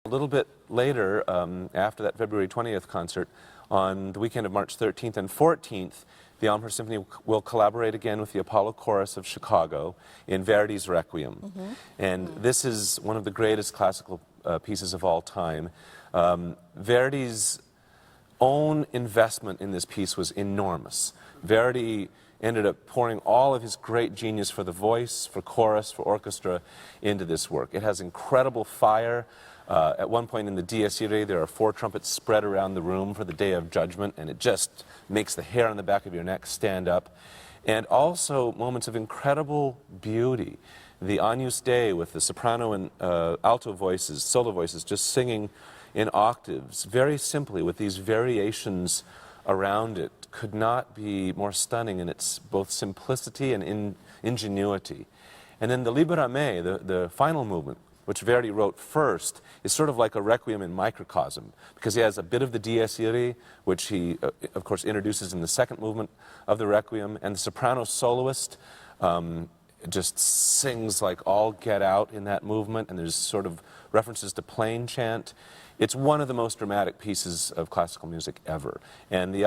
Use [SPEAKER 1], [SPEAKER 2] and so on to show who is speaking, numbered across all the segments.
[SPEAKER 1] A little bit later, after that February 20th concert, on the weekend of March 13th and 14th, the Elmhurst Symphony will collaborate again with the Apollo Chorus of Chicago in Verdi's Requiem. And this is one of the greatest classical pieces of all time. Verdi's own investment in this piece was enormous. Verdi ended up pouring all of his great genius for the voice, for chorus, for orchestra into this work. It has incredible fire. At one point in the Dies Irae, there are 4 trumpets spread around the room for the Day of Judgment, and it just makes the hair on the back of your neck stand up. And also moments of incredible beauty. The Agnus Dei with the soprano and alto voices, solo voices, just singing in octaves, very simply with these variations around it, could not be more stunning in its both simplicity and ingenuity. And then the Libera Me, the final movement, which Verdi wrote first, is sort of like a requiem in microcosm, because he has a bit of the Dies Irae, which he, of course, introduces in the second movement of the requiem, and the soprano soloist just sings like all get out in that movement, and there's sort of references to plain chant. It's one of the most dramatic pieces of classical music ever. And the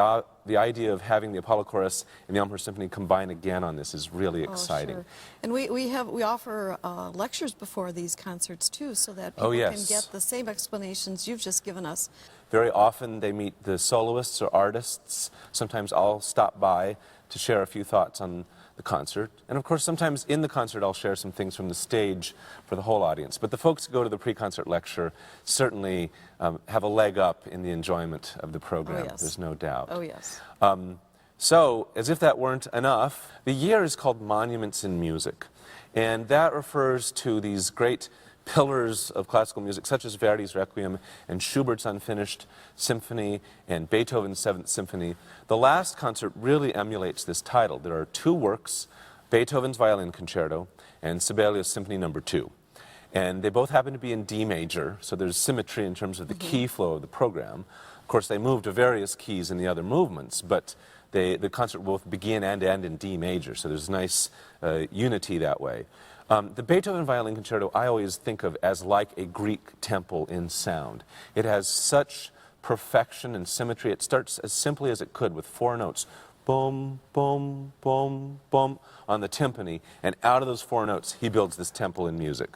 [SPEAKER 1] idea of having the Apollo Chorus and the Elmhurst Symphony combine again on this is really exciting.
[SPEAKER 2] Sure. And we offer lectures before these concerts too, so that people can get the same explanations you've just given us.
[SPEAKER 1] Very often they meet the soloists or artists. Sometimes I'll stop by to share a few thoughts on the concert. And of course, sometimes in the concert I'll share some things from the stage for the whole audience. But the folks who go to the pre-concert lecture certainly have a leg up in the enjoyment of the program. There's no doubt.
[SPEAKER 2] Oh, yes.
[SPEAKER 1] So, as if that weren't enough, the year is called Monuments in Music. And that refers to these great pillars of classical music, such as Verdi's Requiem and Schubert's Unfinished Symphony and Beethoven's Seventh Symphony. The last concert really emulates this title. There are 2 works, Beethoven's Violin Concerto and Sibelius Symphony No. 2. And they both happen to be in D major, so there's symmetry in terms of the key flow of the program. Of course, they move to various keys in the other movements, but the concert will both begin and end in D major, so there's nice unity that way. The Beethoven Violin Concerto I always think of as like a Greek temple in sound. It has such perfection and symmetry. It starts as simply as it could with 4 notes. Boom, boom, boom, boom on the timpani, and out of those 4 notes he builds this temple in music.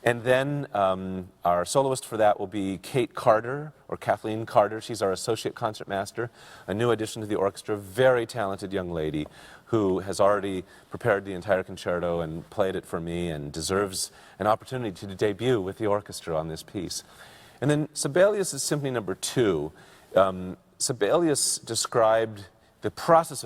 [SPEAKER 1] And then our soloist for that will be Kate Carter, or Kathleen Carter. She's our associate concertmaster, a new addition to the orchestra, very talented young lady who has already prepared the entire concerto and played it for me and deserves an opportunity to debut with the orchestra on this piece. And then Sibelius' Symphony No. 2. Sibelius described the process of